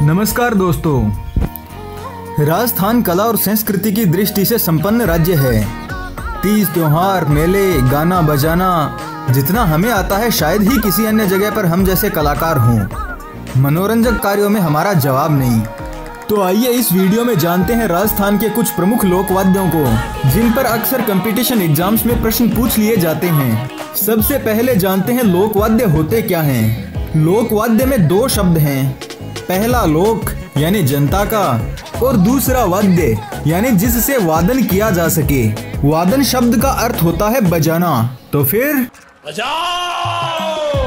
नमस्कार दोस्तों, राजस्थान कला और संस्कृति की दृष्टि से संपन्न राज्य है। तीज, त्योहार, मेले, गाना बजाना जितना हमें आता है शायद ही किसी अन्य जगह पर हम जैसे कलाकार हों। मनोरंजक कार्यों में हमारा जवाब नहीं। तो आइए इस वीडियो में जानते हैं राजस्थान के कुछ प्रमुख लोक वाद्यों को, जिन पर अक्सर कंपटीशन एग्जाम्स में प्रश्न पूछ लिए जाते हैं। सबसे पहले जानते हैं लोक वाद्य होते क्या हैं। लोक वाद्य में दो शब्द हैं, पहला लोक यानी जनता का और दूसरा वाद्य यानी जिससे वादन किया जा सके। वादन शब्द का अर्थ होता है बजाना। तो फिर बजाओ।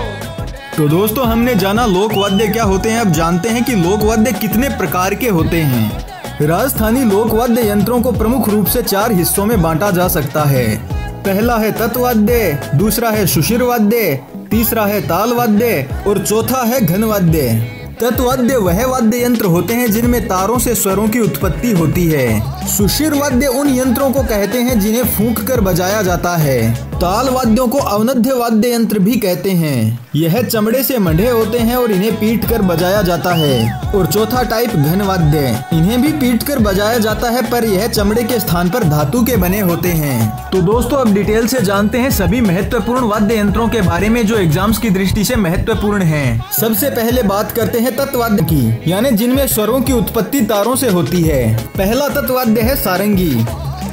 तो दोस्तों, हमने जाना लोक वाद्य क्या होते हैं। अब जानते हैं कि लोक वाद्य कितने प्रकार के होते हैं। राजस्थानी लोक वाद्य यंत्रों को प्रमुख रूप से 4 हिस्सों में बांटा जा सकता है। पहला है तत्वाद्य, दूसरा है सुशिर वाद्य, तीसरा है ताल वाद्य और चौथा है घन वाद्य। तत्वाद्य वह वाद्य यंत्र होते हैं जिनमें तारों से स्वरों की उत्पत्ति होती है। सुशिर वाद्य उन यंत्रों को कहते हैं जिन्हें फूंक कर बजाया जाता है। ताल वाद्यों को अवनद्य वाद्य यंत्र भी कहते हैं। यह चमड़े से मंडे होते हैं और इन्हें पीट कर बजाया जाता है। और चौथा टाइप घन वाद्य, इन्हें भी पीट कर बजाया जाता है पर यह चमड़े के स्थान पर धातु के बने होते हैं। तो दोस्तों, अब डिटेल से जानते हैं सभी महत्वपूर्ण वाद्य यंत्रों के बारे में जो एग्जाम्स की दृष्टि से महत्वपूर्ण हैं। सबसे पहले बात करते हैं तत्वाद्य की, यानी जिनमें स्वरों की उत्पत्ति तारों से होती है। पहला तत्वाद्य है सारंगी।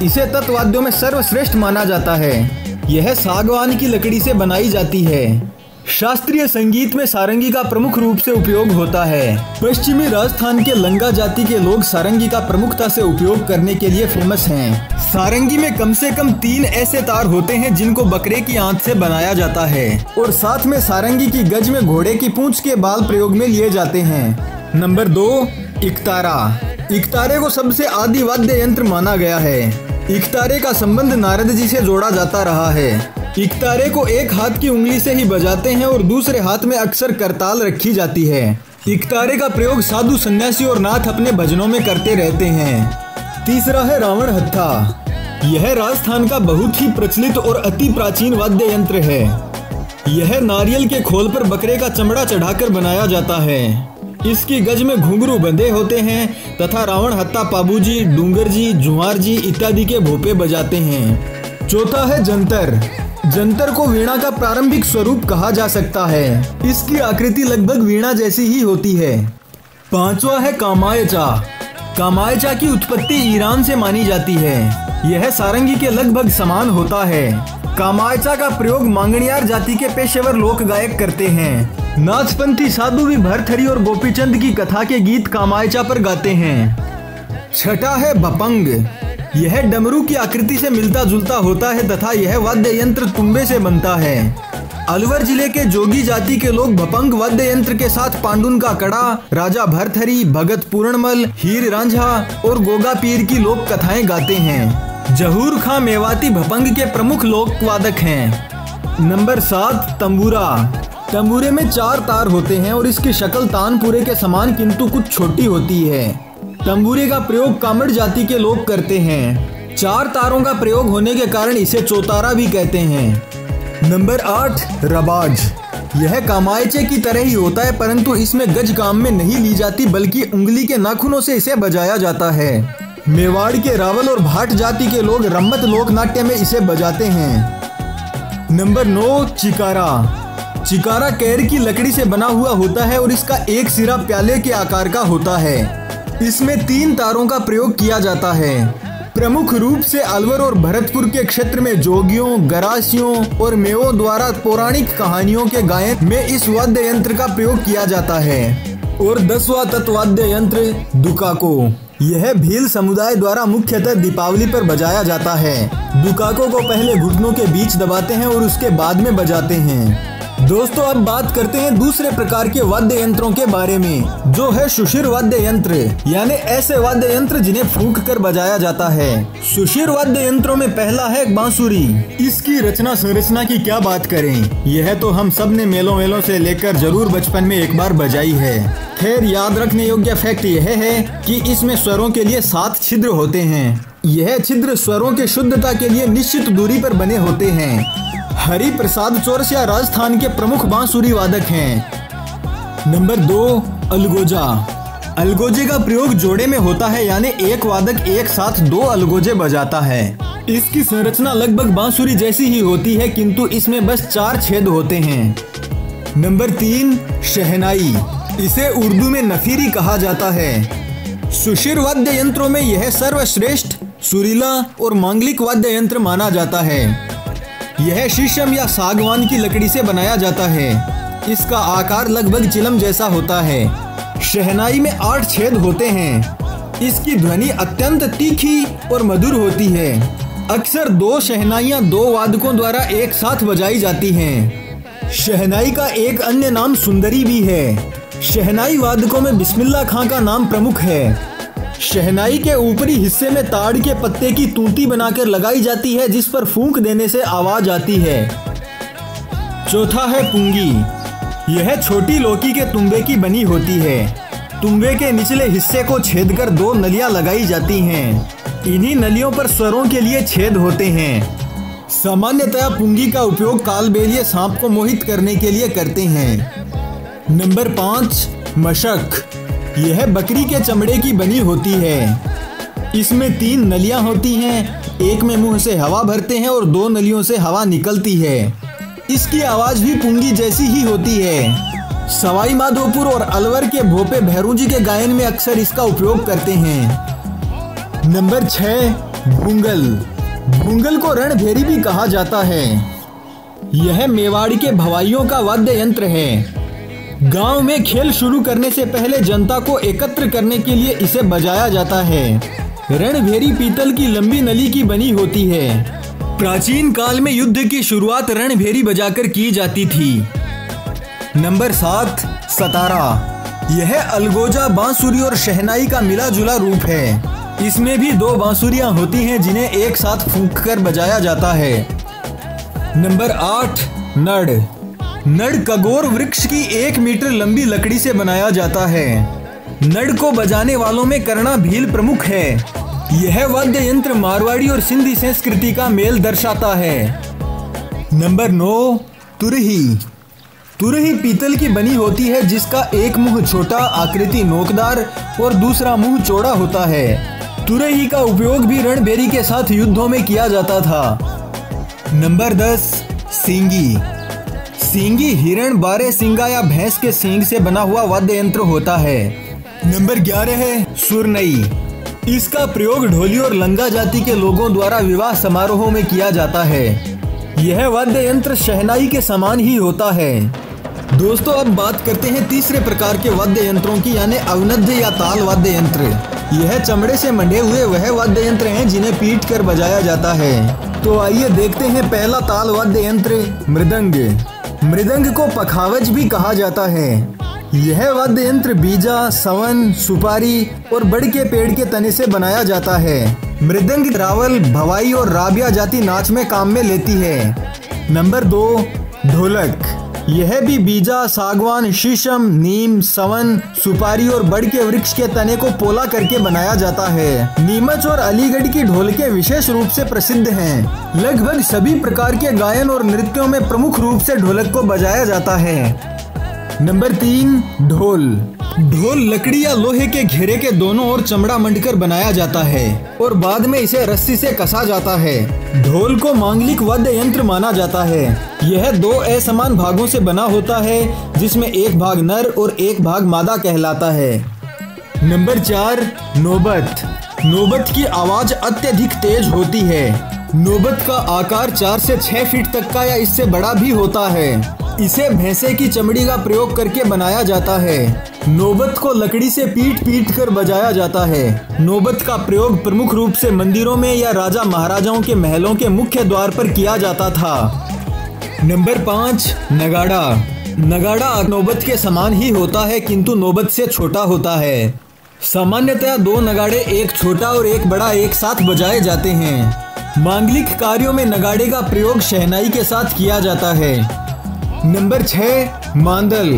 इसे तत्वाद्यों में सर्वश्रेष्ठ माना जाता है। यह सागवान की लकड़ी से बनाई जाती है। शास्त्रीय संगीत में सारंगी का प्रमुख रूप से उपयोग होता है। पश्चिमी राजस्थान के लंगा जाति के लोग सारंगी का प्रमुखता से उपयोग करने के लिए फेमस हैं। सारंगी में कम से कम 3 ऐसे तार होते हैं जिनको बकरे की आंत से बनाया जाता है और साथ में सारंगी की गज में घोड़े की पूंछ के बाल प्रयोग में लिए जाते हैं। नंबर 2, इकतारा। इकतारे को सबसे आदि वाद्य यंत्र माना गया है। इकतारे का संबंध नारद जी से जोड़ा जाता रहा है। इकतारे को एक हाथ की उंगली से ही बजाते हैं और दूसरे हाथ में अक्सर करताल रखी जाती है। इकतारे का प्रयोग साधु सन्यासी और नाथ अपने भजनों में करते रहते हैं। तीसरा है रावण हत्था। यह राजस्थान का बहुत ही प्रचलित और अति प्राचीन वाद्य यंत्र है। यह नारियल के खोल पर बकरे का चमड़ा चढ़ाकर बनाया जाता है। इसकी गज में घुंघरू बंधे होते हैं तथा रावण हत्था पाबूजी, डूंगर जी, जुहार जी इत्यादि के भोपे बजाते हैं। चौथा है जंतर। जंतर को वीणा का प्रारंभिक स्वरूप कहा जा सकता है। इसकी आकृति लगभग वीणा जैसी ही होती है। पांचवा है कामायचा। कामायचा की उत्पत्ति ईरान से मानी जाती है। यह सारंगी के लगभग समान होता है। कामायचा का प्रयोग मांगणियार जाति के पेशेवर लोक गायक करते हैं। नाथपंथी साधु भी भरथरी और गोपीचंद की कथा के गीत कामायचा पर गाते हैं। छठा है भपंग। यह डमरू की आकृति से मिलता जुलता होता है तथा यह वाद्य यंत्र तुम्बे से बनता है। अलवर जिले के जोगी जाति के लोग भपंग वाद्य यंत्र के साथ पांडुन का कड़ा, राजा भरथरी, भगत पूर्णमल, हीर रांझा और गोगा पीर की लोक कथाएं गाते हैं। जहूर खां मेवाती भपंग के प्रमुख लोक वादक हैं। नंबर 7, तंबूरा। तंबूरे में 4 तार होते हैं और इसकी शक्ल तानपुरे के समान किंतु कुछ छोटी होती है। तंबूरे का प्रयोग कामड़ जाति के लोग करते हैं। 4 तारों का प्रयोग होने के कारण इसे चौतारा भी कहते हैं। नंबर 8, रबाज। यह कामायचे की तरह ही होता है परंतु इसमें गज काम में नहीं ली जाती बल्कि उंगली के नाखूनों से इसे बजाया जाता है। मेवाड़ के रावल और भाट जाति के लोग रम्मत लोक नाट्य में इसे बजाते हैं। नंबर 9, चिकारा। चिकारा कैर की लकड़ी से बना हुआ होता है और इसका एक सिरा प्याले के आकार का होता है। इसमें 3 तारों का प्रयोग किया जाता है। प्रमुख रूप से अलवर और भरतपुर के क्षेत्र में जोगियों, गरासियों और मेवों द्वारा पौराणिक कहानियों के गायन में इस वाद्य यंत्र का प्रयोग किया जाता है। और 10वां तत्वाद्य यंत्र दुकाको। यह भील समुदाय द्वारा मुख्यतः दीपावली पर बजाया जाता है। दुकाको को पहले घुटनों के बीच दबाते हैं और उसके बाद में बजाते हैं। दोस्तों, अब बात करते हैं दूसरे प्रकार के वाद्य यंत्रों के बारे में, जो है सुशिर वाद्य यंत्र, यानी ऐसे वाद्य यंत्र जिन्हें फूंक कर बजाया जाता है। सुशिर वाद्य यंत्रों में पहला है बांसुरी। इसकी रचना संरचना की क्या बात करें, यह तो हम सब ने मेलों से लेकर जरूर बचपन में एक बार बजाई है। खैर, याद रखने योग्य फैक्ट यह है कि इसमें स्वरों के लिए 7 छिद्र होते हैं। यह छिद्र स्वरों के शुद्धता के लिए निश्चित दूरी पर बने होते हैं। हरि प्रसाद चौरसिया राजस्थान के प्रमुख बांसुरी वादक हैं। नंबर 2, अलगोजा। अलगोजे का प्रयोग जोड़े में होता है, यानी एक वादक एक साथ 2 अलगोजे बजाता है। इसकी संरचना लगभग बांसुरी जैसी ही होती है, किंतु इसमें बस 4 छेद होते हैं। नंबर 3, शहनाई। इसे उर्दू में नफीरी कहा जाता है। सुशिर वाद्य यंत्रों में यह सर्वश्रेष्ठ, सुरीला और मांगलिक वाद्य यंत्र माना जाता है। यह शीशम या सागवान की लकड़ी से बनाया जाता है। इसका आकार लगभग चिलम जैसा होता है। शहनाई में 8 छेद होते हैं। इसकी ध्वनि अत्यंत तीखी और मधुर होती है। अक्सर 2 शहनाइयाँ 2 वादकों द्वारा एक साथ बजाई जाती हैं। शहनाई का एक अन्य नाम सुंदरी भी है। शहनाई वादकों में बिस्मिल्लाह खां का नाम प्रमुख है। शहनाई के ऊपरी हिस्से में ताड़ के पत्ते की तूती बनाकर लगाई जाती है, जिस पर फूंक देने से आवाज आती है। चौथा है पुंगी। यह छोटी लौकी के तुम्बे की बनी होती है। तुम्बे के निचले हिस्से को छेदकर 2 नलियां लगाई जाती हैं। इन्हीं नलियों पर स्वरों के लिए छेद होते हैं। सामान्यतया पुंगी का उपयोग कालबेलिए सांप को मोहित करने के लिए करते हैं। नंबर 5, मशक। यह बकरी के चमड़े की बनी होती है। इसमें 3 नलियां होती हैं। एक में मुंह से हवा भरते हैं और 2 नलियों से हवा निकलती है। इसकी आवाज भी पुंगी जैसी ही होती है। सवाई माधोपुर और अलवर के भोपे भैरू जी के गायन में अक्सर इसका उपयोग करते हैं। नंबर 6, भूंगल। भूंगल को रणभेरी भी कहा जाता है। यह मेवाड़ के भवाइयों का वाद्य यंत्र है। गांव में खेल शुरू करने से पहले जनता को एकत्र करने के लिए इसे बजाया जाता है। रणभेरी पीतल की लंबी नली की बनी होती है। प्राचीन काल में युद्ध की शुरुआत रणभेरी बजाकर की जाती थी। नंबर 7, सतारा। यह अलगोजा, बांसुरी और शहनाई का मिला जुला रूप है। इसमें भी 2 बांसुरियां होती हैं, जिन्हें एक साथ फूंक कर बजाया जाता है। नंबर 8, नड़। नड़ कगोर वृक्ष की 1 मीटर लंबी लकड़ी से बनाया जाता है। नड़ को बजाने वालों में कर्णा भील प्रमुख है। यह वाद्य यंत्र मारवाड़ी और सिंधी संस्कृति का मेल दर्शाता है। नंबर 9, तुरही। तुरही पीतल की बनी होती है, जिसका एक मुंह छोटा, आकृति नोकदार और दूसरा मुंह चौड़ा होता है। तुरही का उपयोग भी रणभेरी के साथ युद्धों में किया जाता था। नंबर 10, सींगी। सींगी हिरण, बारे सिंगा या भैंस के सींग से बना हुआ वाद्य यंत्र होता है। नंबर 11 है सुरनई। इसका प्रयोग ढोली और लंगा जाति के लोगों द्वारा विवाह समारोहों में किया जाता है। यह वाद्य यंत्र शहनाई के समान ही होता है। दोस्तों, अब बात करते हैं तीसरे प्रकार के वाद्य यंत्रों की, यानी अवनद्ध या ताल वाद्य यंत्र। यह चमड़े से मंडे हुए वह वाद्य यंत्र हैं जिन्हें पीट कर बजाया जाता है। तो आइए देखते हैं पहला ताल वाद्य यंत्र, मृदंग। मृदंग को पखावज भी कहा जाता है। यह वाद्य यंत्र बीजा, सवन, सुपारी और बड़ के पेड़ के तने से बनाया जाता है। मृदंग रावल, भवाई और राबिया जाति नाच में काम में लेती है। नंबर 2, ढोलक। यह भी बीजा, सागवान, शीशम, नीम, सवन, सुपारी और बड़ के वृक्ष के तने को पोला करके बनाया जाता है। नीमच और अलीगढ़ की ढोलकें विशेष रूप से प्रसिद्ध हैं। लगभग सभी प्रकार के गायन और नृत्यों में प्रमुख रूप से ढोलक को बजाया जाता है। नंबर 3, ढोल। ढोल लकड़ी या लोहे के घेरे के दोनों ओर चमड़ा मंडकर बनाया जाता है और बाद में इसे रस्सी से कसा जाता है। ढोल को मांगलिक वाद्य यंत्र माना जाता है। यह 2 असमान भागों से बना होता है, जिसमें एक भाग नर और एक भाग मादा कहलाता है। नंबर 4, नौबत। नौबत की आवाज अत्यधिक तेज होती है। नौबत का आकार 4 से 6 फीट तक का या इससे बड़ा भी होता है। इसे भैंसे की चमड़ी का प्रयोग करके बनाया जाता है। नौबत को लकड़ी से पीट पीट कर बजाया जाता है। नौबत का प्रयोग प्रमुख रूप से मंदिरों में या राजा महाराजाओं के महलों के मुख्य द्वार पर किया जाता था। नंबर 5, नगाड़ा। नगाड़ा नौबत के समान ही होता है, किंतु नौबत से छोटा होता है। सामान्यतया 2 नगाड़े, एक छोटा और एक बड़ा, एक साथ बजाए जाते हैं। मांगलिक कार्यों में नगाड़े का प्रयोग शहनाई के साथ किया जाता है। नंबर 6, मांदल।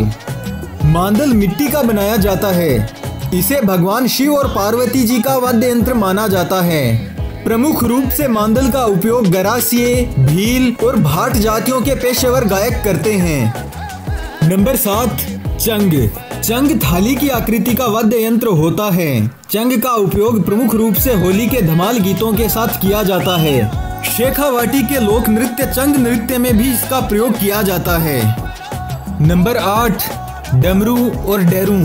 मांदल मिट्टी का बनाया जाता है। इसे भगवान शिव और पार्वती जी का वाद्य यंत्र माना जाता है। प्रमुख रूप से मांदल का उपयोग गरासिए, भील और भाट जातियों के पेशेवर गायक करते हैं। नंबर 7, चंग। चंग थाली की आकृति का वाद्य यंत्र होता है। चंग का उपयोग प्रमुख रूप से होली के धमाल गीतों के साथ किया जाता है। शेखावाटी के लोक नृत्य चंग नृत्य में भी इसका प्रयोग किया जाता है। नंबर 8, डमरू और डेरू।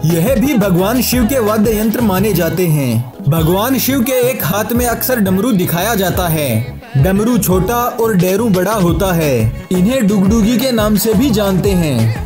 यह भी भगवान शिव के वाद्य यंत्र माने जाते हैं। भगवान शिव के एक हाथ में अक्सर डमरू दिखाया जाता है। डमरू छोटा और डेरू बड़ा होता है। इन्हें डुगडुगी के नाम से भी जानते हैं।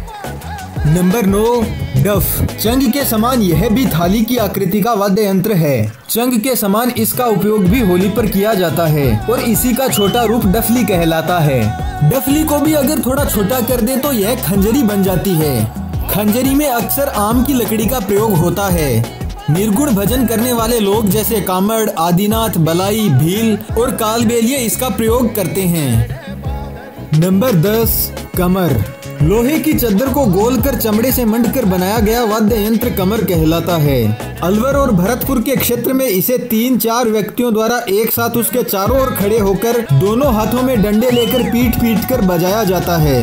नंबर 9, डफ। चंग के समान यह भी थाली की आकृति का वाद्य यंत्र है। चंग के समान इसका उपयोग भी होली पर किया जाता है और इसी का छोटा रूप डफली कहलाता है। डफली को भी अगर थोड़ा छोटा कर दे तो यह खंजरी बन जाती है। खंजरी में अक्सर आम की लकड़ी का प्रयोग होता है। निर्गुण भजन करने वाले लोग जैसे कामड़, आदिनाथ, बलाई, भील और कालबेलिए इसका प्रयोग करते हैं। नंबर 10, कमर। लोहे की चद्दर को गोल कर चमड़े से मंडकर बनाया गया वाद्य यंत्र कमर कहलाता है। अलवर और भरतपुर के क्षेत्र में इसे 3-4 व्यक्तियों द्वारा एक साथ उसके चारों ओर खड़े होकर दोनों हाथों में डंडे लेकर पीट पीट कर बजाया जाता है।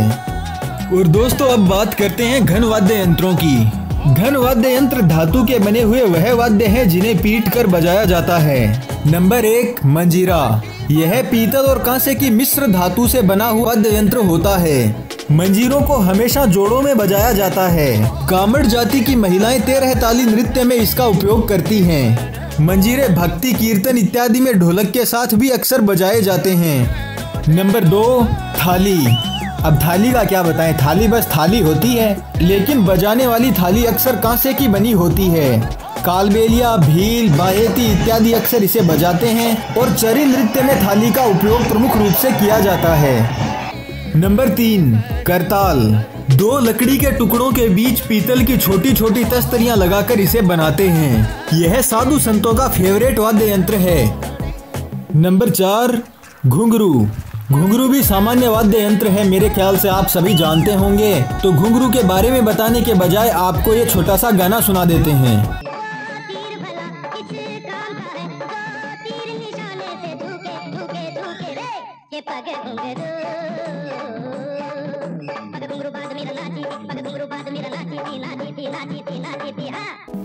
और दोस्तों अब बात करते हैं घन वाद्य यंत्रों की। घन वाद्य यंत्र धातु के बने हुए वह वाद्य हैं जिन्हें पीट कर बजाया जाता है। नंबर 1, मंजीरा। यह पीतल और कांसे की मिश्र धातु से बना हुआ वाद्य यंत्र होता है। मंजीरों को हमेशा जोड़ों में बजाया जाता है। कामड़ जाति की महिलाएं 13 ताली नृत्य में इसका उपयोग करती हैं। मंजीरे भक्ति, कीर्तन इत्यादि में ढोलक के साथ भी अक्सर बजाए जाते हैं। नंबर 2, थाली। अब थाली का क्या बताएं, थाली बस थाली होती है, लेकिन बजाने वाली थाली अक्सर कांसे की बनी होती है। कालबेलिया, भील, बाहेती इत्यादि अक्सर इसे बजाते हैं और चरी नृत्य में थाली का उपयोग प्रमुख रूप से किया जाता है। नंबर 3, करताल। 2 लकड़ी के टुकड़ों के बीच पीतल की छोटी छोटी तस्तरियां लगाकर इसे बनाते हैं। यह साधु संतों का फेवरेट वाद्य यंत्र है। नंबर 4, घुंघरू। घुंघरू भी सामान्य वाद्य यंत्र है, मेरे ख्याल से आप सभी जानते होंगे। तो घुंघरू के बारे में बताने के बजाय आपको ये छोटा सा गाना सुना देते हैं।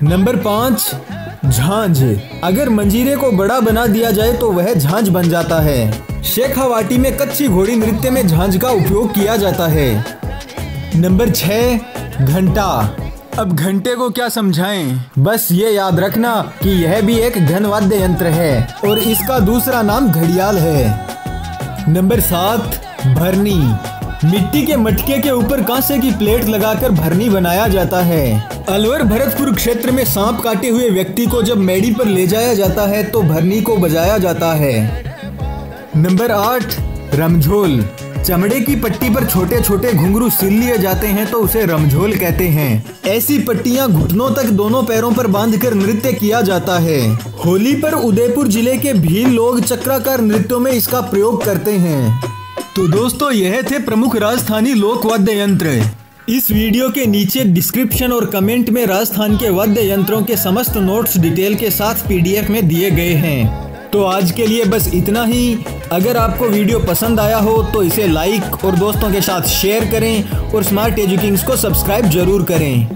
नंबर 5, झांझ। अगर मंजीरे को बड़ा बना दिया जाए तो वह झांझ बन जाता है। शेखावाटी में कच्ची घोड़ी नृत्य में झांझ का उपयोग किया जाता है। नंबर 6, घंटा। अब घंटे को क्या समझाएं, बस ये याद रखना कि यह भी एक घन वाद्य यंत्र है और इसका दूसरा नाम घड़ियाल है। नंबर 7, भरनी। मिट्टी के मटके के ऊपर कांसे की प्लेट लगाकर भरनी बनाया जाता है। अलवर भरतपुर क्षेत्र में सांप काटे हुए व्यक्ति को जब मेड़ी पर ले जाया जाता है तो भरनी को बजाया जाता है। नंबर 8, रमझोल। चमड़े की पट्टी पर छोटे छोटे घुंघरू सिल लिए जाते हैं तो उसे रमझोल कहते हैं। ऐसी पट्टियां घुटनों तक दोनों पैरों पर बांधकर नृत्य किया जाता है। होली पर उदयपुर जिले के भील लोग चक्राकार नृत्यों में इसका प्रयोग करते हैं। तो दोस्तों यह थे प्रमुख राजस्थानी लोक वाद्य यंत्र। इस वीडियो के नीचे डिस्क्रिप्शन और कमेंट में राजस्थान के वाद्य यंत्रों के समस्त नोट्स डिटेल के साथ PDF में दिए गए हैं। तो आज के लिए बस इतना ही। अगर आपको वीडियो पसंद आया हो तो इसे लाइक और दोस्तों के साथ शेयर करें और स्मार्ट एजुकिंग्स को सब्सक्राइब जरूर करें।